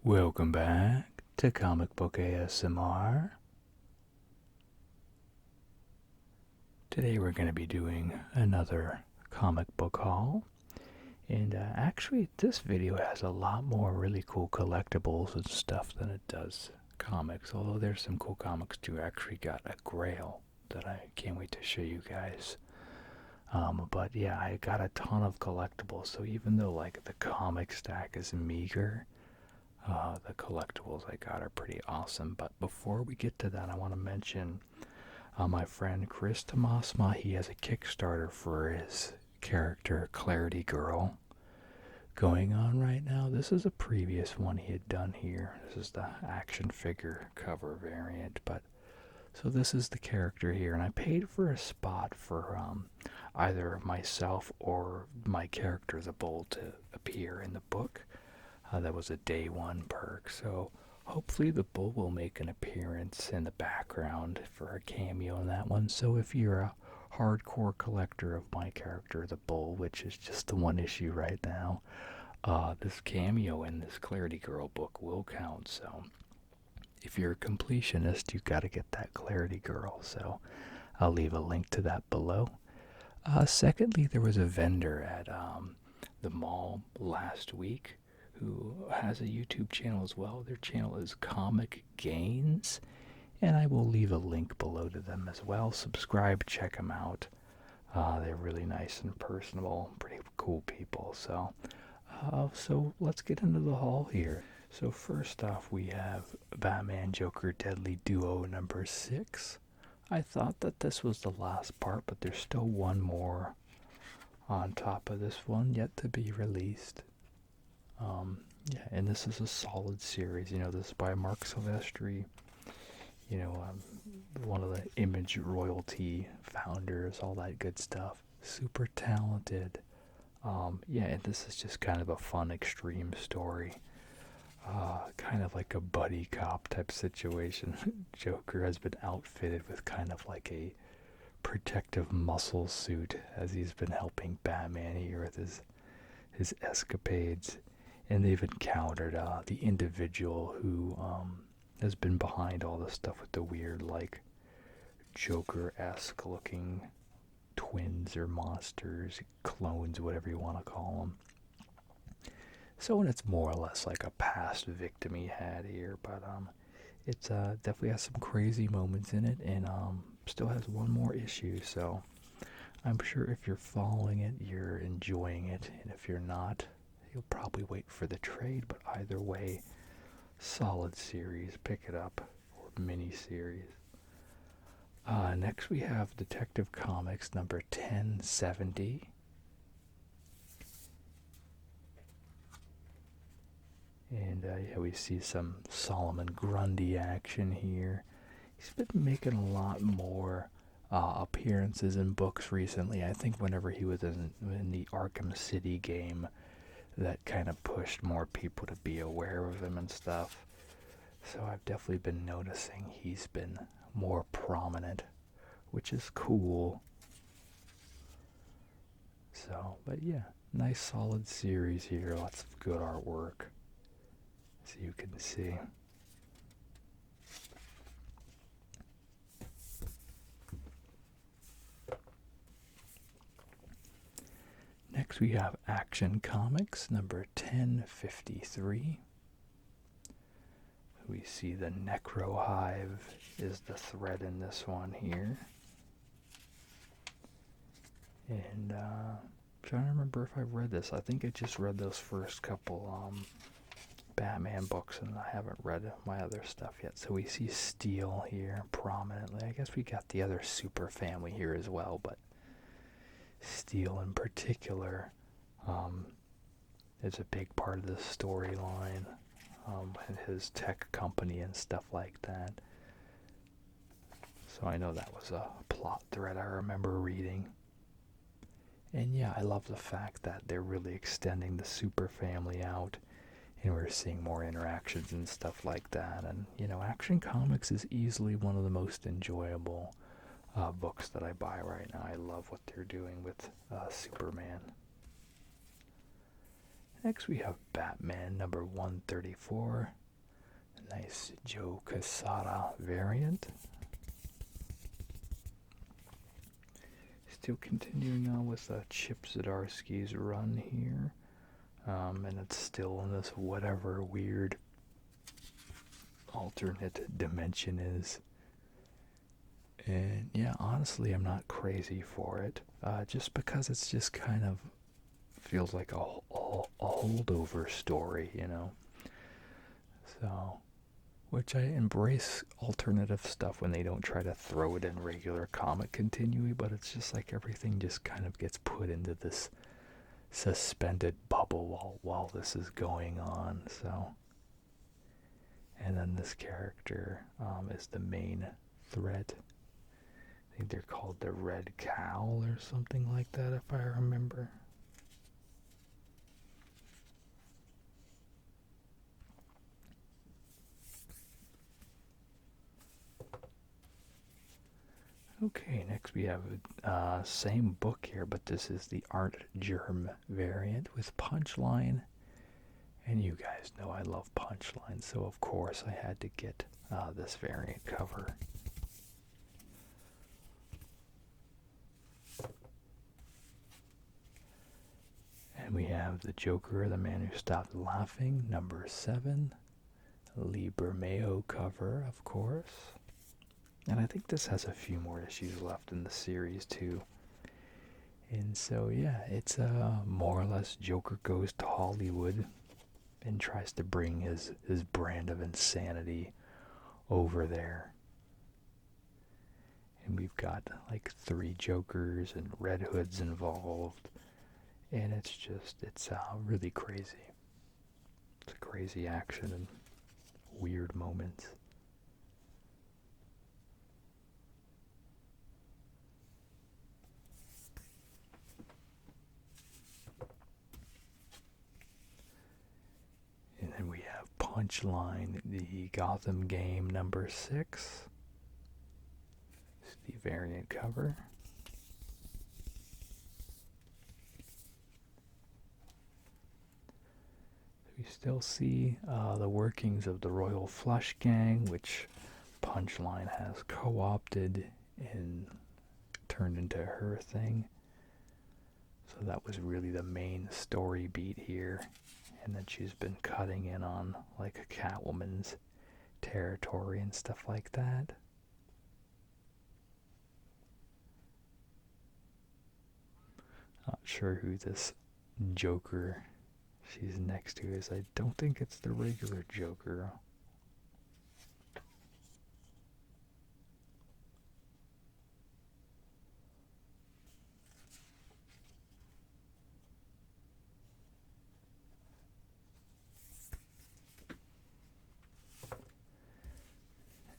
Welcome back to Comic Book ASMR. Today we're going to be doing another comic book haul. And actually, this video has a lot more really cool collectibles and stuff than it does comics. Although there's some cool comics too. I actually got a grail that I can't wait to show you guys. But yeah, I got a ton of collectibles. So even though like the comic stack is meager, the collectibles I got are pretty awesome. But before we get to that, I want to mention my friend Chris Tomasma. He has a Kickstarter for his character Clarity Girl going on right now. This is a previous one he had done here. This is the action figure cover variant. But so this is the character here, and I paid for a spot for either myself or my character, the bull, to appear in the book. That was a day one perk, so hopefully the bull will make an appearance in the background for a cameo in that one. So if you're a hardcore collector of my character, the bull, which is just the one issue right now, this cameo in this Clarity Girl book will count. So if you're a completionist, you've got to get that Clarity Girl. So I'll leave a link to that below. Secondly, there was a vendor at the mall last week who has a YouTube channel as well. Their channel is Comic Gains, and I will leave a link below to them as well. Subscribe, check them out. They're really nice and personable, pretty cool people. So let's get into the haul here. So first off, we have Batman Joker Deadly Duo number 6. I thought that this was the last part, but there's still one more on top of this one yet to be released. Yeah, and this is a solid series. You know, this is by Mark Silvestri, one of the Image royalty founders, all that good stuff. Super talented. Yeah, and this is just kind of a fun extreme story. Kind of like a buddy cop type situation. Joker has been outfitted with kind of like a protective muscle suit as he's been helping Batman here with his escapades. And they've encountered the individual who has been behind all this stuff with the weird, like, Joker-esque looking twins or monsters, clones, whatever you want to call them. So, and it's more or less like a past victim he had here, but it's definitely has some crazy moments in it, and still has one more issue, so I'm sure if you're following it, you're enjoying it, and if you're not, you'll probably wait for the trade. But either way, solid series. Pick it up, or mini series. Next we have Detective Comics number 1070. And yeah, we see some Solomon Grundy action here. He's been making a lot more appearances in books recently. I think whenever he was in the Arkham City game, that kind of pushed more people to be aware of him and stuff. So I've definitely been noticing he's been more prominent, which is cool. So, but yeah, nice solid series here. Lots of good artwork, as you can see. Next we have Action Comics number 1053. We see the Necro Hive is the thread in this one here. And I'm trying to remember if I've read this. I think I just read those first couple Batman books, and I haven't read my other stuff yet. So we see Steel here prominently. I guess we got the other super family here as well, but Steel in particular is a big part of the storyline, and his tech company and stuff like that. So I know that was a plot thread I remember reading. And yeah, I love the fact that they're really extending the super family out, and we're seeing more interactions and stuff like that. And Action Comics is easily one of the most enjoyable books that I buy right now. I love what they're doing with Superman. Next we have Batman number 134. A nice Joe Quesada variant. Still continuing on with Chip Zdarsky's run here. And it's still in this whatever weird alternate dimension is. And yeah, honestly, I'm not crazy for it. Just because it's just kind of feels like a holdover story, you know? So, which I embrace alternative stuff when they don't try to throw it in regular comic continuity, but it's just like everything just kind of gets put into this suspended bubble while this is going on. So, and then this character is the main threat. I think they're called the Red Cowl or something like that, if I remember. Okay, next we have same book here, but this is the Art Germ variant with Punchline. And you guys know I love Punchline, so of course I had to get this variant cover. And we have the Joker, the Man Who Stopped Laughing, number 7. Lee Bermeo cover, of course. And I think this has a few more issues left in the series, too. And so, yeah, it's more or less Joker goes to Hollywood and tries to bring his brand of insanity over there. And we've got like 3 Jokers and Red Hoods involved. And it's really crazy. It's a crazy action and weird moments. And then we have Punchline, the Gotham game number 6. It's the variant cover. We still see the workings of the Royal Flush Gang, which Punchline has co-opted and turned into her thing. So that was really the main story beat here. And then she's been cutting in on like a Catwoman's territory and stuff like that. Not sure who this Joker she's next to is. I don't think it's the regular Joker.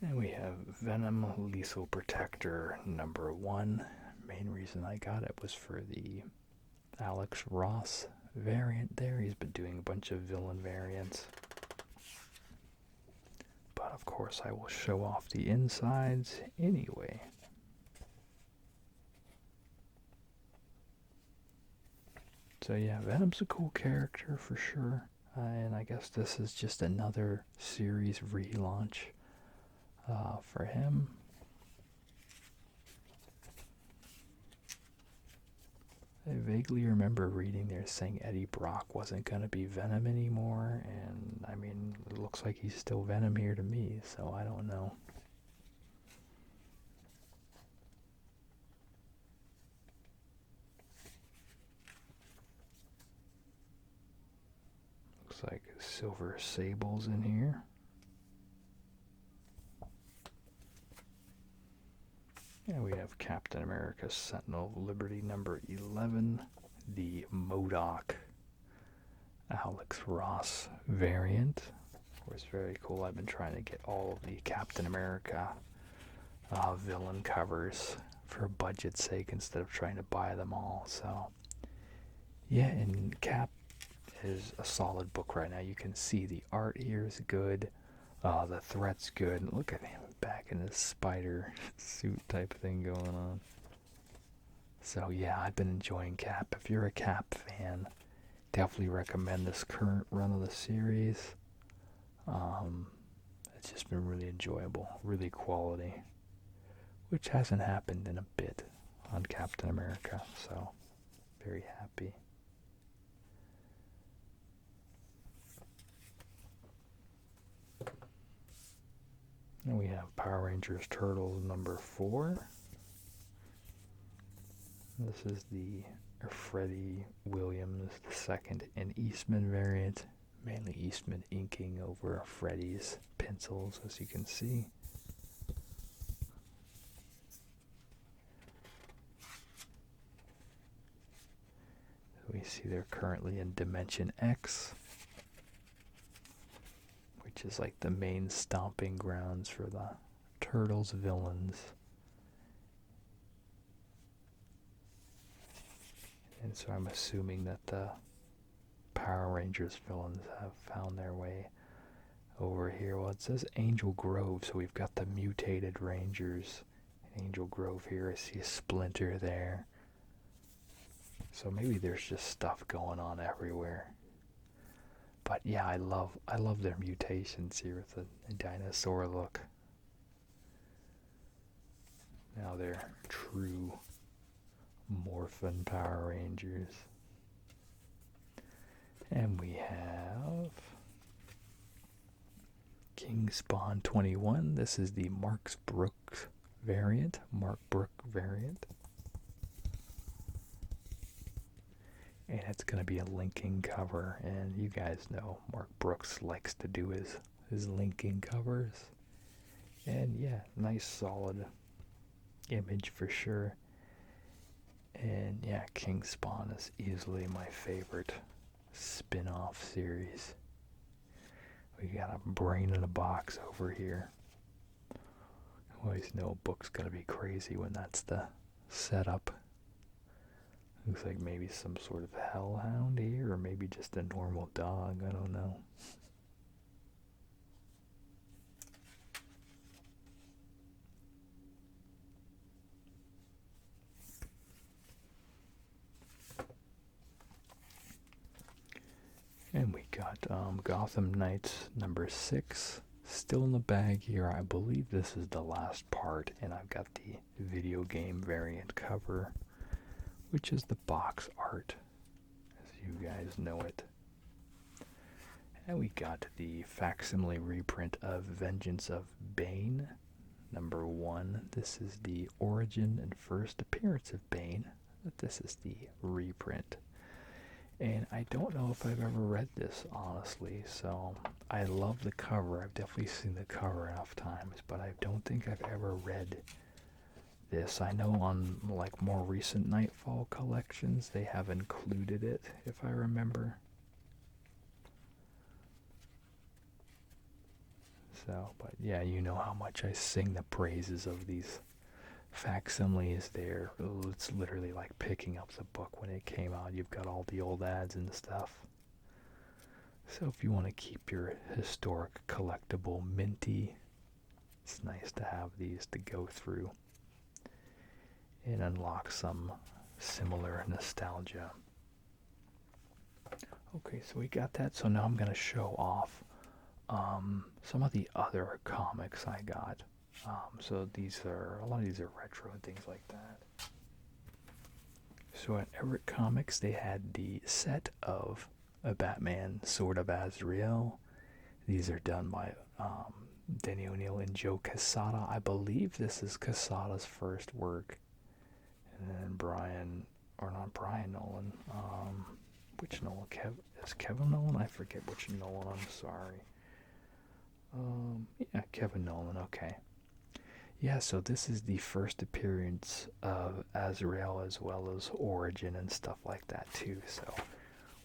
And we have Venom Lethal Protector number 1. Main reason I got it was for the Alex Ross variant there. He's been doing a bunch of villain variants. But of course I will show off the insides anyway. So yeah, Venom's a cool character for sure. And I guess this is just another series relaunch for him. I vaguely remember reading there saying Eddie Brock wasn't going to be Venom anymore, and I mean, it looks like he's still Venom here to me, so I don't know. Looks like Silver Sable's in here. And we have Captain America Sentinel of Liberty number 11, the MODOK Alex Ross variant. Of course, very cool. I've been trying to get all of the Captain America villain covers for budget's sake instead of trying to buy them all. So, yeah, and Cap is a solid book right now. You can see the art here is good. The threat's good. Look at him back in his spider suit type thing going on. So yeah, I've been enjoying Cap. If you're a Cap fan, Definitely recommend this current run of the series. It's just been really enjoyable, really quality, which hasn't happened in a bit on Captain America, so very happy. And we have Power Rangers Turtles number 4. This is the Freddie Williams II and Eastman variant. Mainly Eastman inking over Freddie's pencils, as you can see. We see they're currently in Dimension X, which is like the main stomping grounds for the Turtles villains. And so I'm assuming that the Power Rangers villains have found their way over here. Well, it says Angel Grove, so we've got the mutated Rangers in Angel Grove here. I see a Splinter there. So maybe there's just stuff going on everywhere. But yeah, I love their mutations here with the dinosaur look. Now they're true Morphin Power Rangers. And we have King Spawn 21. This is the Mark Brooks variant. And it's going to be a linking cover. And you guys know Mark Brooks likes to do his linking covers. And yeah, nice solid image for sure. And yeah, King Spawn is easily my favorite spin-off series. We got a brain in a box over here. I always know a book's gonna be crazy when that's the setup. Looks like maybe some sort of hellhound here, or maybe just a normal dog, I don't know. And we got Gotham Knights number 6 still in the bag here. I believe this is the last part, and I've got the video game variant cover, which is the box art, as you guys know it. And we got the facsimile reprint of Vengeance of Bane number 1. This is the origin and first appearance of Bane, but this is the reprint. And I don't know if I've ever read this, honestly, so I love the cover. I've definitely seen the cover enough times, but I don't think I've ever read this. I know on like more recent Nightfall collections, they have included it, if I remember. So, but yeah, you know how much I sing the praises of these facsimiles there. It's literally like picking up the book when it came out. You've got all the old ads and stuff. So if you want to keep your historic collectible minty, it's nice to have these to go through and unlock some similar nostalgia. Okay, so we got that. So now I'm going to show off some of the other comics I got. So a lot of these are retro and things like that. So at Everett Comics, they had the set of a Batman Sword of Azrael. These are done by Denny O'Neil and Joe Quesada. I believe this is Quesada's first work. And then not Brian Nolan. Which Nolan? Is Kevin Nolan? I forget which Nolan, I'm sorry. Yeah, Kevin Nolan, okay. Yeah, so this is the first appearance of Azrael as well as Origin and stuff like that too. So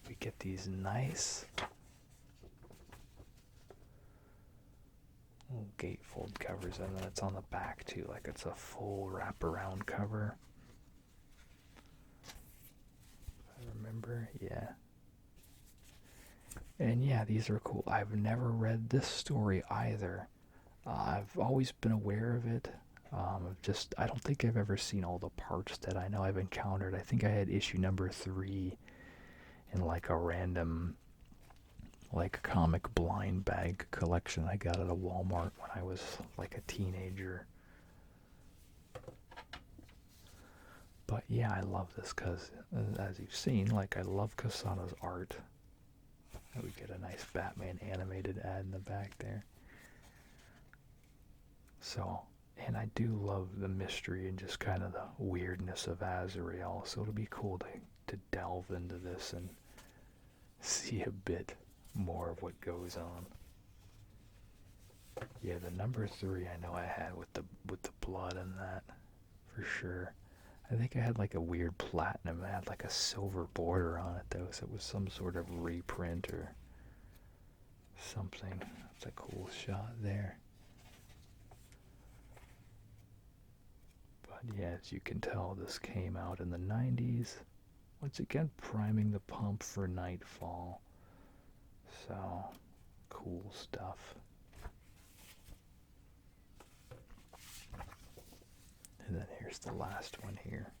we get these nice little gatefold covers, and then it's on the back too, like it's a full wraparound cover. I remember, yeah. And yeah, these are cool. I've never read this story either. I've always been aware of it. I don't think I've ever seen all the parts that I know I've encountered. I think I had issue number 3, in like a random like comic blind bag collection I got at a Walmart when I was like a teenager. But yeah, I love this because, as you've seen, like I love Kasana's art. We get a nice Batman animated ad in the back there. So, and I do love the mystery and just kind of the weirdness of Azrael. So it'll be cool to delve into this and see a bit more of what goes on. Yeah, the number 3 I know I had with the blood and that for sure. I think I had like a weird platinum. It had like a silver border on it though, so it was some sort of reprint or something. That's a cool shot there. But yeah, as you can tell, this came out in the 90s. Once again, priming the pump for Nightfall. So, cool stuff. And then here's the last one here.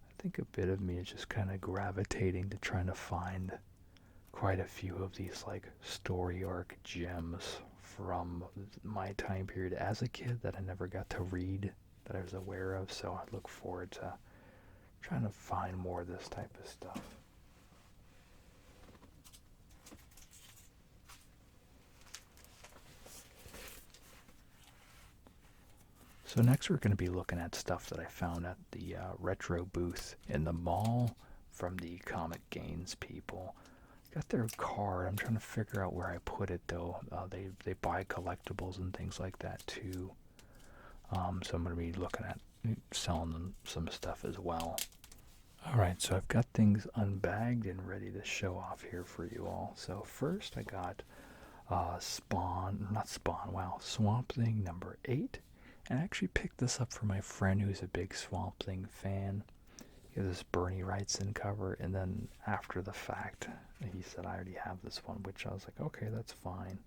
I think a bit of me is just kind of gravitating to trying to find quite a few of these like story arc gems from my time period as a kid that I never got to read, that I was aware of. So I look forward to trying to find more of this type of stuff. So next we're going to be looking at stuff that I found at the retro booth in the mall from the Comic Gains people. Got their card. I'm trying to figure out where I put it though. They buy collectibles and things like that too. So I'm going to be looking at selling them some stuff as well. Alright, so I've got things unbagged and ready to show off here for you all. So first I got Swamp Thing number 8. And I actually picked this up for my friend who's a big Swamp Thing fan. He has this Bernie Wrightson cover, and then after the fact, he said, I already have this one, which I was like, okay, that's fine.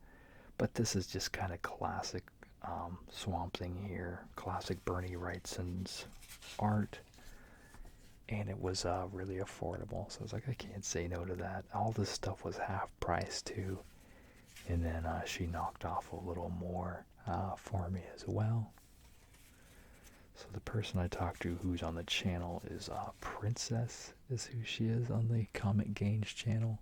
But this is just kind of classic Swamp Thing here, classic Bernie Wrightson's art. And it was really affordable, so I was like, I can't say no to that. All this stuff was half price too. And then she knocked off a little more for me as well. So the person I talked to who's on the channel is Princess, is who she is on the Comic Gains channel.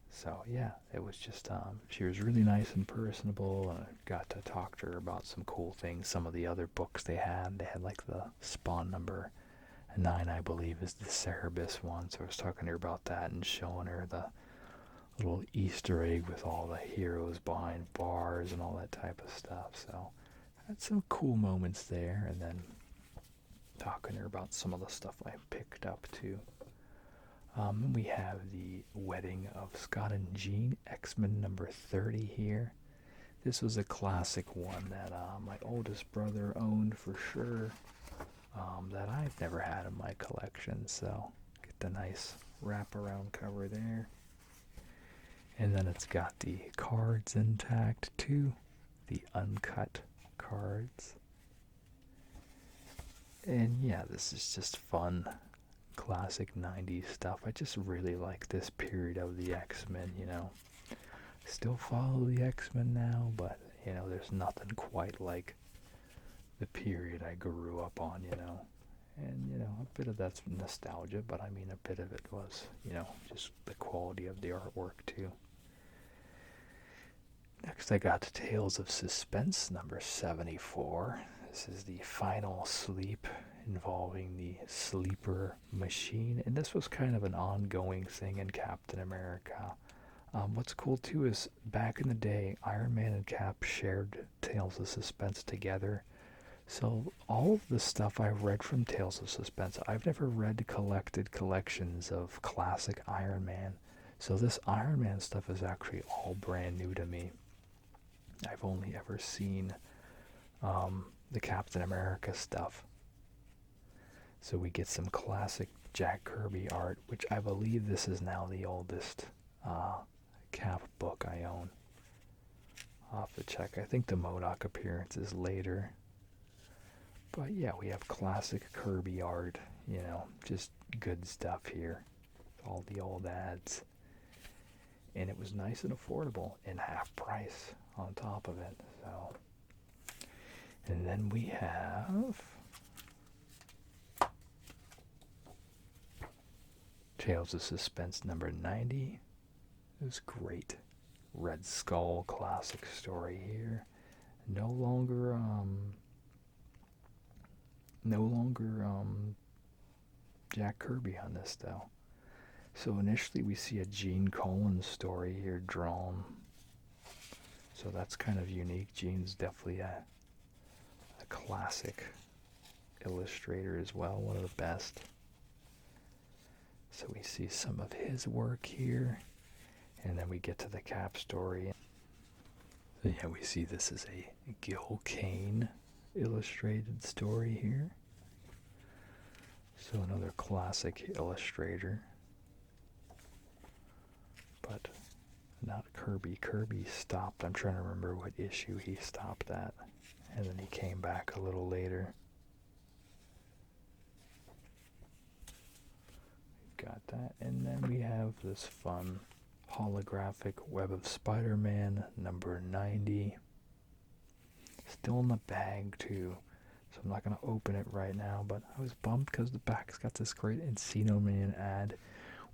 So yeah, it was just, she was really nice and personable, and I got to talk to her about some cool things. Some of the other books they had like the Spawn number 9, I believe, is the Cerebus one. So I was talking to her about that and showing her the little Easter egg with all the heroes behind bars and all that type of stuff. So had some cool moments there, and then talking to her about some of the stuff I picked up too. We have the Wedding of Scott and Jean, X-Men number 30 here. This was a classic one that my oldest brother owned for sure, that I've never had in my collection. So get the nice wraparound cover there. And then it's got the cards intact too, the uncut cards. And yeah, this is just fun, classic 90s stuff. I just really like this period of the X-Men, you know. Still follow the X-Men now, but, you know, there's nothing quite like the period I grew up on, you know. And, you know, a bit of that's nostalgia, but I mean, a bit of it was, you know, just the quality of the artwork too. Next I got Tales of Suspense number 74. This is the final sleep involving the sleeper machine, and this was kind of an ongoing thing in Captain America. What's cool too is back in the day, Iron Man and Cap shared Tales of Suspense together. So all of the stuff I've read from Tales of Suspense, I've never read collected collections of classic Iron Man. So this Iron Man stuff is actually all brand new to me. I've only ever seen the Captain America stuff. So we get some classic Jack Kirby art, which I believe this is now the oldest Cap book I own. I'll have to check. I think the MODOK appearance is later. But yeah, we have classic Kirby art you know, just good stuff here. All the old ads. And it was nice and affordable and half price on top of it. So, and then we have Tales of Suspense number 90. It was great. Red Skull classic story here. No longer Jack Kirby on this though. So initially we see a Gene Colan story here drawn. So that's kind of unique. Gene's definitely a classic illustrator as well, one of the best. So we see some of his work here, and then we get to the Cap story. So yeah, we see this is a Gil Kane illustrated story here. So another classic illustrator. But not Kirby. Kirby stopped. I'm trying to remember what issue he stopped at. And then he came back a little later. Got that. And then we have this fun holographic Web of Spider-Man number 90. Still in the bag too. So I'm not going to open it right now. But I was bummed because the back's got this great Encino Man ad.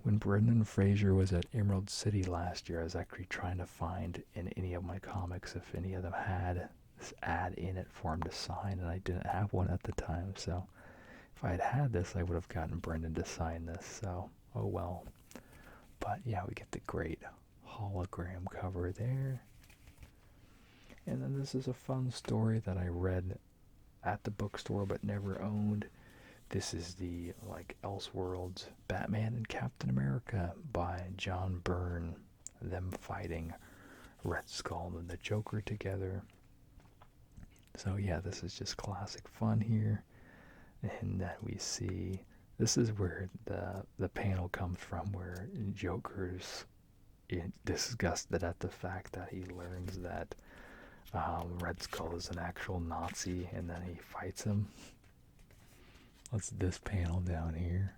When Brendan Fraser was at Emerald City last year, I was actually trying to find in any of my comics if any of them had this ad in it for him to sign, and I didn't have one at the time. So if I had had this, I would have gotten Brendan to sign this. So, oh well. But yeah, we get the great hologram cover there. And then this is a fun story that I read at the bookstore but never owned. This is the Elseworlds Batman and Captain America by John Byrne. Them fighting Red Skull and the Joker together. So yeah, this is just classic fun here. And then we see, this is where the panel comes from, where Joker's disgusted at the fact that he learns that Red Skull is an actual Nazi, and then he fights him. What's this panel down here?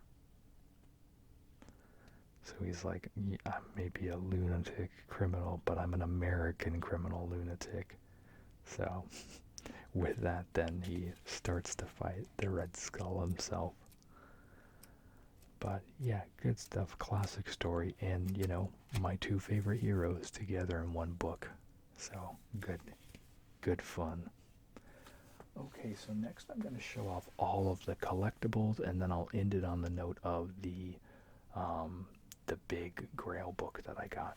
So he's like, yeah, I may be a lunatic criminal, but I'm an American criminal lunatic. So with that, then he starts to fight the Red Skull himself. But yeah, good stuff. Classic story. And, you know, my two favorite heroes together in one book. So good fun. Okay, so next I'm going to show off all of the collectibles, and then I'll end it on the note of the big Grail book that I got.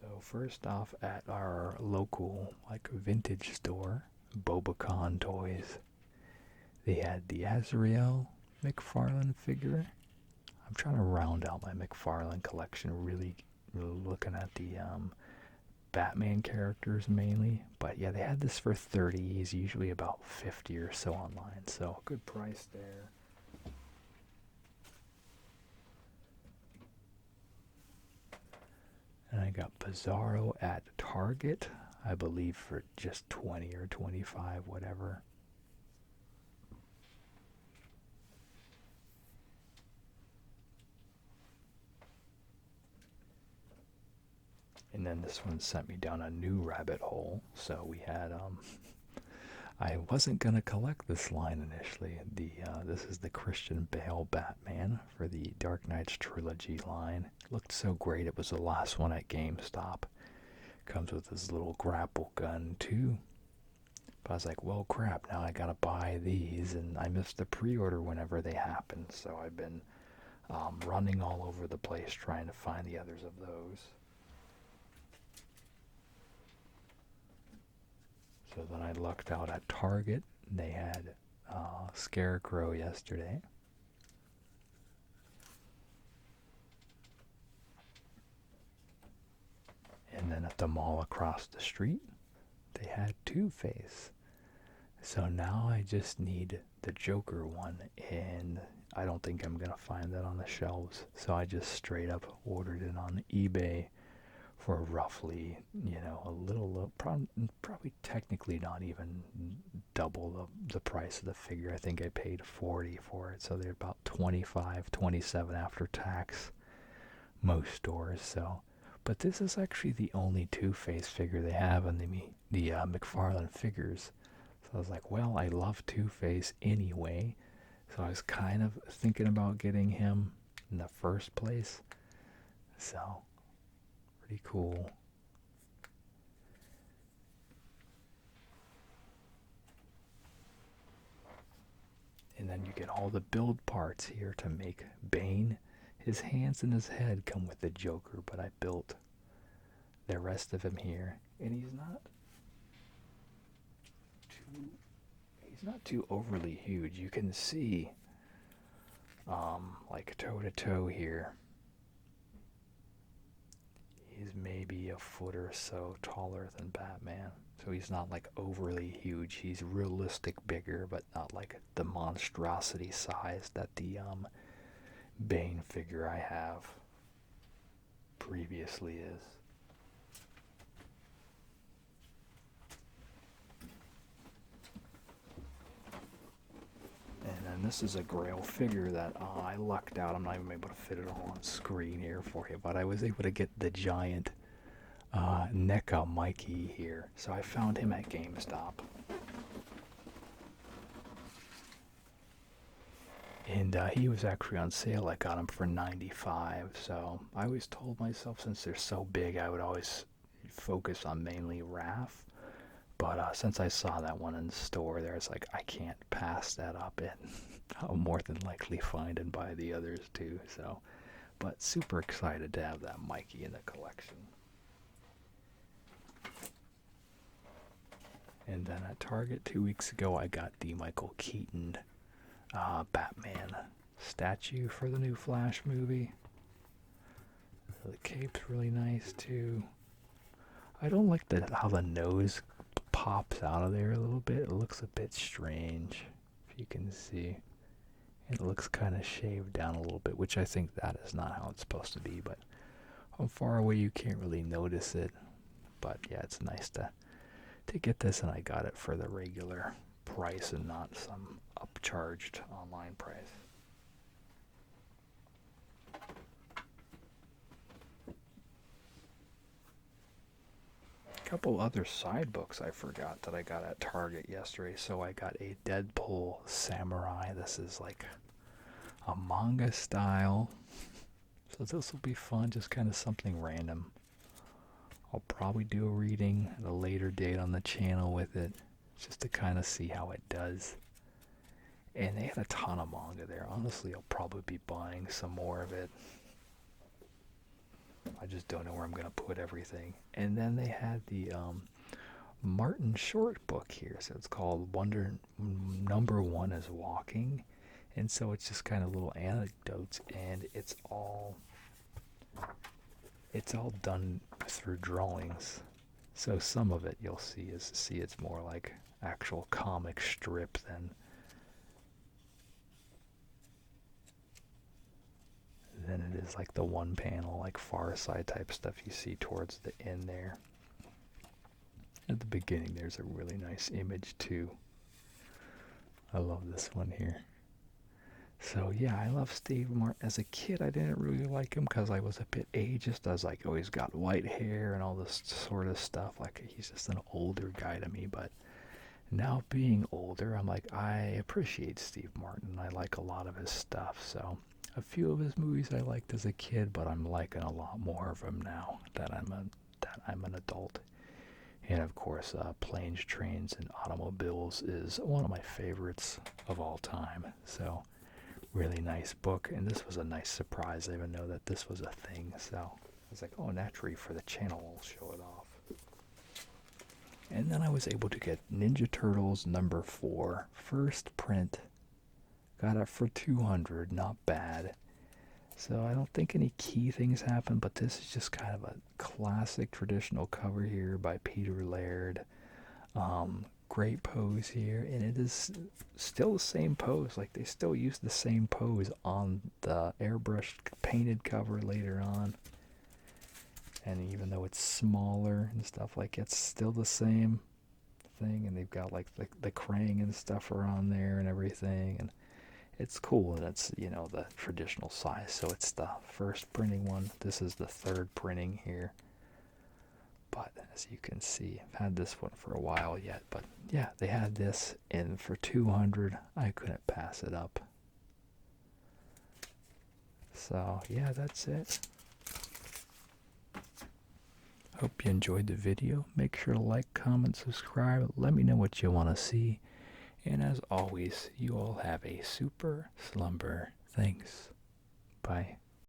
So first off, at our local vintage store, Bobacon Toys, they had the Azrael McFarlane figure. I'm trying to round out my McFarlane collection, really looking at the Batman characters mainly. But yeah, they had this for $30. He's usually about $50 or so online, so good price there. And I got Bizarro at Target, I believe for just $20 or $25, whatever. And then this one sent me down a new rabbit hole. So we had, I wasn't going to collect this line initially. This is the Christian Bale Batman for the Dark Knights Trilogy line. It looked so great. It was the last one at GameStop. Comes with this little grapple gun too. But I was like, well, crap, now I got to buy these. And I missed the pre-order whenever they happened. So I've been running all over the place trying to find the others of those. So then I lucked out at Target. They had Scarecrow yesterday. And then at the mall across the street, they had Two-Face. So now I just need the Joker one, and I don't think I'm going to find that on the shelves. So I just straight up ordered it on eBay for roughly, a little, probably technically not even double the price of the figure. I think I paid 40 for it, so they're about 25, 27 after tax, most stores. So, but this is actually the only Two-Face figure they have in the McFarlane figures. So I was like, well, I love Two-Face anyway, so I was kind of thinking about getting him in the first place. So, pretty cool. And then you get all the build parts here to make Bane. His hands and his head come with the Joker, but I built the rest of him here. And he's not too overly huge. You can see like toe to toe here. He's maybe a foot or so taller than Batman. So he's not like overly huge. He's realistic bigger, but not like the monstrosity size that the Bane figure I have previously is. And then this is a Grail figure that I lucked out. I'm not even able to fit it all on screen here for you, but I was able to get the giant NECA Mikey here. So I found him at GameStop. And he was actually on sale. I got him for $95. So I always told myself, since they're so big, I would always focus on mainly Raph. But since I saw that one in the store, there's like, I can't pass that up, and I'll more than likely find and buy the others too. So, but super excited to have that Mikey in the collection. And then at Target 2 weeks ago, I got the Michael Keaton Batman statue for the new Flash movie. The cape's really nice too. I don't like how the nose pops out of there a little bit. It looks a bit strange, if you can see. It looks kind of shaved down a little bit, which I think that is not how it's supposed to be, but from far away you can't really notice it. But yeah, it's nice to get this, and I got it for the regular price and not some upcharged online price. Couple other side books I forgot that I got at Target yesterday. So I got a Deadpool Samurai. This is like a manga style. So this will be fun, just kind of something random. I'll probably do a reading at a later date on the channel with it, just to kind of see how it does. And they had a ton of manga there. Honestly, I'll probably be buying some more of it. I just don't know where I'm going to put everything. And then they had the Martin short book here. So it's called Wonder Number One is Walking. And so it's just kind of little anecdotes, and it's all done through drawings. So some of it you'll see it's more like actual comic strip than it is like the one panel, like Far Side type stuff you see towards the end there. At the beginning there's a really nice image too. I love this one here. So yeah, I love Steve Martin. As a kid, I didn't really like him because I was a bit ageist. I was like, oh, he's got white hair and all this sort of stuff. Like, he's just an older guy to me. But now being older, I'm like, I appreciate Steve Martin. I like a lot of his stuff. So a few of his movies I liked as a kid, but I'm liking a lot more of him now that I'm an adult. And of course, Planes, Trains, and Automobiles is one of my favorites of all time. So really nice book, and this was a nice surprise. I didn't even know that this was a thing, so I was like, oh, naturally for the channel I'll show it off. And then I was able to get Ninja Turtles number 4 first print. Got it for $200, not bad. So I don't think any key things happen, but this is just kind of a classic traditional cover here by Peter Laird. Great pose here, and it is still the same pose. Like, they still use the same pose on the airbrushed painted cover later on. And even though it's smaller and stuff, like it's still the same thing. And they've got like the crane and stuff around there and everything. And it's cool. And it's, you know, the traditional size. So it's the first printing one. This is the third printing here. But as you can see, I've had this one for a while yet. But yeah, they had this in for $200. I couldn't pass it up. So yeah, that's it. Hope you enjoyed the video. Make sure to like, comment, subscribe. Let me know what you want to see. And as always, you all have a super slumber. Thanks. Bye.